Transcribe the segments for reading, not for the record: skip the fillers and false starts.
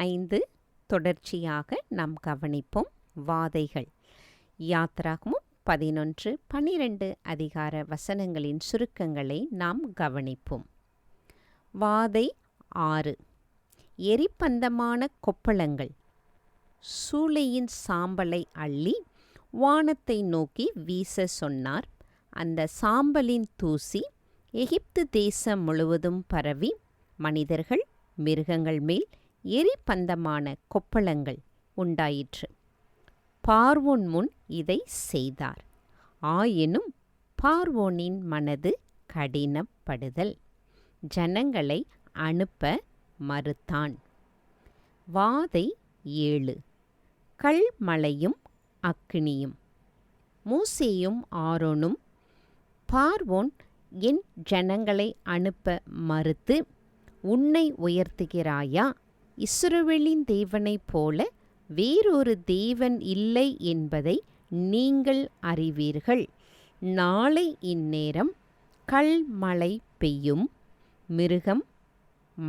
5 தொடர்ச்சியாக நாம் கவனிப்போம். வாதைகள். யாத்ராகமம் 11, 12 அதிகார வசனங்களின் சுருக்கங்களை நாம் கவனிப்போம். வாதை 6. எரிபந்தமான கொப்பளங்கள். சூளையின் சாம்பலை அள்ளி வானத்தை நோக்கி வீச சொன்னார். அந்த சாம்பலின் தூசி எகிப்து தேசம் முழுவதும் பரவி மனிதர்கள் மிருகங்கள் மேல் எரிபந்தமான கொப்பளங்கள் உண்டாயிற்று. பார்வோன் முன் இதை செய்தார். ஆயினும் பார்வோனின் மனது கடினப்படுதல். ஜனங்களை அனுப்ப மறுத்தான். வாதை 7. கல்மழையும் அக்கினியும். மோசேயும் ஆரோனும், பார்வோன் என் ஜனங்களை அனுப்ப மறுத்து உன்னை உயர்த்துகிறாயா? இஸ்ரவேலின் தேவனைப் போல வேறொரு தேவன் இல்லை என்பதை நீங்கள் அறிவீர்கள். நாளை இந்நேரம் கல்மழை பெய்யும். மிருகம்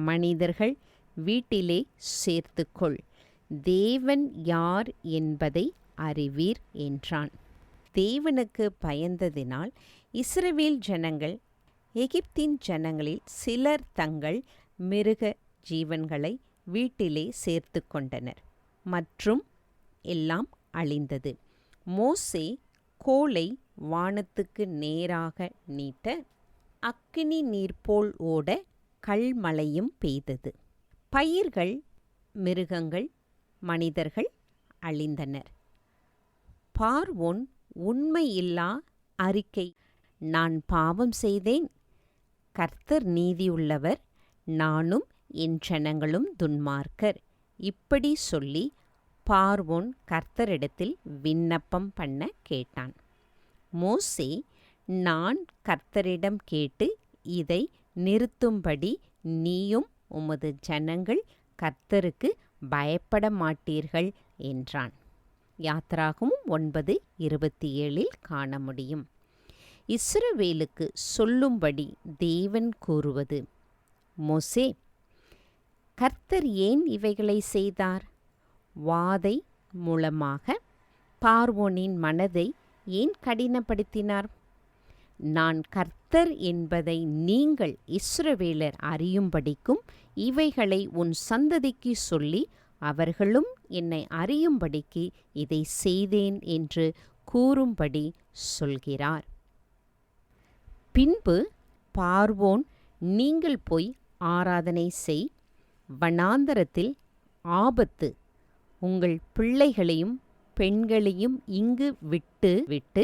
மனிதர்கள் வீட்டிலே சேர்த்துக்கொள். தேவன் யார் என்பதை அறிவீர் என்றான். தேவனுக்கு பயந்ததினால் இஸ்ரவேல் ஜனங்கள் எகிப்தின் ஜனங்களில் சிலர் தங்கள் மிருக ஜீவன்களை வீட்டிலே சேர்த்து கொண்டனர். மற்றும் எல்லாம் அழிந்தது. மோசே கோலை வானத்துக்கு நேராக நீட்ட அக்கினி நீர் போல் ஓட கல்மழையும் பெய்தது. பயிர்கள், மிருகங்கள், மனிதர்கள் அழிந்தனர். பார்வோன் உண்மையில்லா அறிக்கை, நான் பாவம் செய்தேன், கர்த்தர் நீதியுள்ளவர், நானும் என் ஜனங்களும் துன்மார்க்கர், இப்படி சொல்லி பார்வோன் கர்த்தரிடத்தில் விண்ணப்பம் பண்ண கேட்டான். மோசே, நான் கர்த்தரிடம் கேட்டு இதை நிறுத்தும்படி நீயும் உமது ஜனங்கள் கர்த்தருக்கு பயப்பட மாட்டீர்கள் என்றான். யாத்ராகமம் 9:27 காண முடியும். இஸ்ரவேலுக்கு சொல்லும்படி தேவன் கூறுவது. மோசே, கர்த்தர் ஏன் இவைகளை செய்தார்? வாதை மூலமாக பார்வோனின் மனதை ஏன் கடினப்படுத்தினார்? நான் கர்த்தர் என்பதை நீங்கள் இஸ்ரவேலர் அறியும்படிக்கும் இவைகளை உன் சந்ததிக்கு சொல்லி அவர்களும் என்னை அறியும்படிக்கு இதை செய்தேன் என்று கூறும்படி சொல்கிறார். பின்பு பார்வோன், நீங்கள் போய் ஆராதனை செய், வனாந்தரத்தில் ஆபத்து, உங்கள் பிள்ளைகளையும் பெண்களையும் இங்கு விட்டு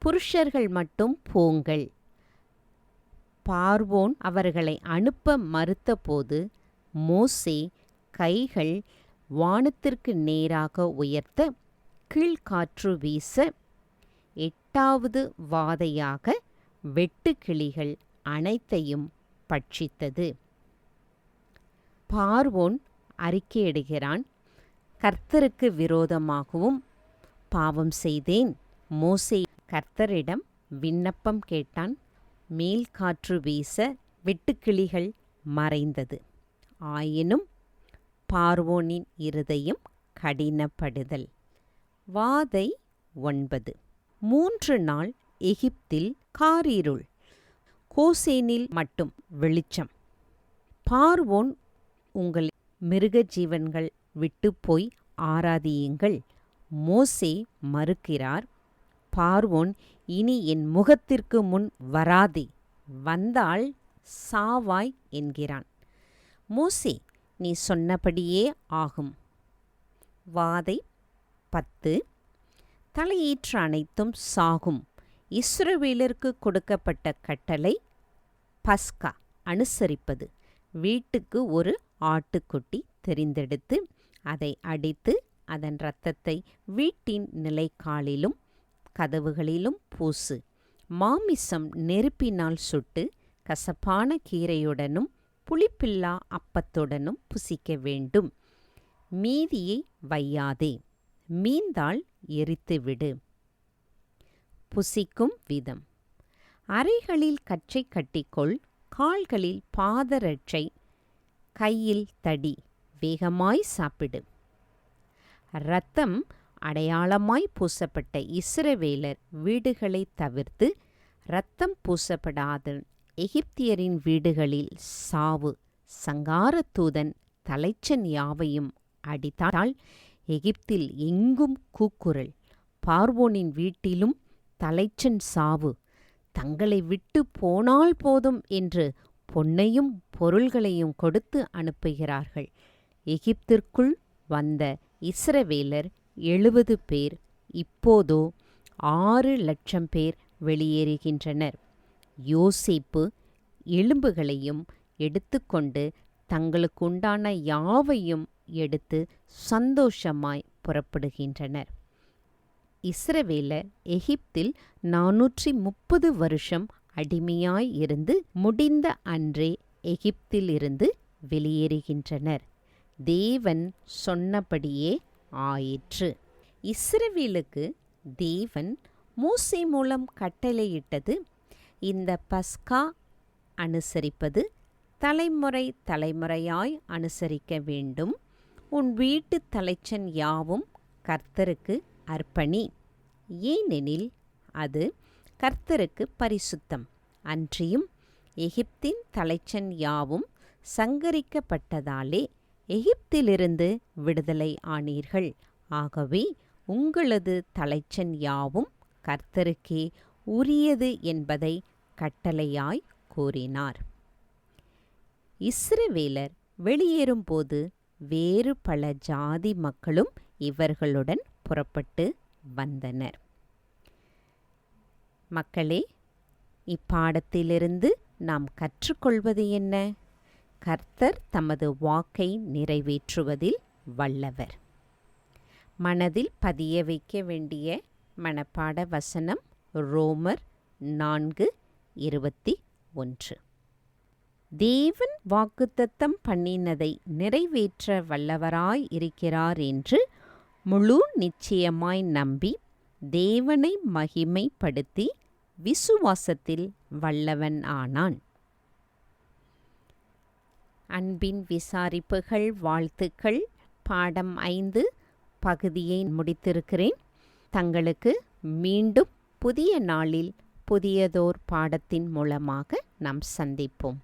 புருஷர்கள் மட்டும் போங்கள். பார்வோன் அவர்களை அனுப்ப மறுத்தபோது மோசே கைகள் வானத்திற்கு நேராக உயர்த்த கீழ்காற்று வீச 8வது வாதையாக வெட்டுக்கிளிகள் அனைத்தையும் பட்சித்தது. பார்வோன் அறிக்கையிடுகிறான், கர்த்தருக்கு விரோதமாகவும் பாவம் செய்தேன். மோசே கர்த்தரிடம் விண்ணப்பம் கேட்டான். மேல் காற்று வீச வெட்டுக்கிளிகள் மறைந்தது. ஆயினும் பார்வோனின் இருதயம் கடினப்படுதல். வாதை 9. 3 நாள் எகிப்தில் காரிருள், கோசேனில் மட்டும் வெளிச்சம். பார்வோன், உங்கள் மிருக ஜீவன்கள் விட்டு போய் ஆராதியுங்கள். மோசே மறுக்கிறார். பார்வோன், இனி என் முகத்திற்கு முன் வராதே, வந்தால் சாவாய் என்கிறான். மோசே, நீ சொன்னபடியே ஆகும். வாதை 10. தலையீற்று அனைத்தும் சாகும். இஸ்ரவேலருக்கு கொடுக்கப்பட்ட கட்டளை பஸ்கா அனுசரிப்பது. வீட்டுக்கு ஒரு ஆட்டுக்குட்டி தெரிந்தெடுத்து அதை அடித்து அதன் இரத்தத்தை வீட்டின் நிலைக்காலிலும் கதவுகளிலும் பூசு. மாமிசம் நெருப்பினால் சுட்டு கசப்பான கீரையுடனும் புளிப்பில்லா அப்பத்துடனும் புசிக்க வேண்டும். மீதியை வையாதே, மீந்தால் எரித்துவிடு. புசிக்கும் விதம். அறைகளில் கச்சை கட்டிக்கொள், கால்களில் பாதரட்சை, கையில் தடி, வேகமாய் சாப்பிடு. இரத்தம் அடையாளமாய் பூசப்பட்ட இஸ்ரவேலர் வீடுகளை தவிர்த்து இரத்தம் பூசப்படாத எகிப்தியரின் வீடுகளில் சாவு சங்காரத் தூதன் தலைச்சன் யாவையும் அடித்தால் எகிப்தில் எங்கும் கூக்குரல். பார்வோனின் வீட்டிலும் தலைச்சன் சாவு. தங்களை விட்டு போனால் போதும் என்று பொன்னையும் பொருள்களையும் கொடுத்து அனுப்புகிறார்கள். எகிப்திற்குள் வந்த இஸ்ரவேலர் 70 பேர். இப்போதோ 6,00,000 பேர் வெளியேறுகின்றனர். யோசேப்பு எலும்புகளையும் எடுத்துக்கொண்டு தங்களுக்குண்டான யாவையும் எடுத்து சந்தோஷமாய் புறப்படுகின்றனர். இஸ்ரவேலர் எகிப்தில் 430 வருஷம் அடிமையாய் இருந்து முடிந்த அன்றே எகிப்திலிருந்து வெளியேறுகின்றனர். தேவன் சொன்னபடியே ஆயிற்று. இஸ்ரவேலுக்கு தேவன் மோசே மூலம் கட்டளையிட்டது, இந்த பஸ்கா அனுசரிப்பது தலைமுறை தலைமுறையாய் அனுசரிக்க வேண்டும். உன் வீட்டு தலைச்சன் யாவும் கர்த்தருக்கு அர்ப்பணி. ஏனெனில் அது கர்த்தருக்கு பரிசுத்தம். அன்றியும் எகிப்தின் தலைச்சன் யாவும் சங்கரிக்கப்பட்டதாலே எகிப்திலிருந்து விடுதலை ஆனீர்கள். ஆகவே உங்களது தலைச்சன் யாவும் கர்த்தருக்கே உரியது என்பதை கட்டளையாய் கூறினார். இஸ்ரவேலர் வெளியேறும்போது வேறு பல ஜாதி மக்களும் இவர்களுடன் புறப்பட்டு வந்தனர். மக்களே, இப்பாடத்திலிருந்து நாம் கற்றுக்கொள்வது என்ன? கர்த்தர் தமது வாக்கை நிறைவேற்றுவதில் வல்லவர். மனதில் பதிய வைக்க வேண்டிய மனப்பாட வசனம் ரோமர் 4:21. தேவன் வாக்குத்தத்தம் பண்ணினதை நிறைவேற்ற வல்லவராய் இருக்கிறார் என்று முழு நிச்சயமாய் நம்பி தேவனை மகிமைப்படுத்தி விசுவாசத்தில் வல்லவன் ஆனான். அன்பின் விசாரிப்புகள், வாழ்த்துக்கள். பாடம் 5 பகுதியை முடித்திருக்கிறேன். தங்களுக்கு மீண்டும் புதிய நாளில் புதியதோர் பாடத்தின் மூலமாக நாம் சந்திப்போம்.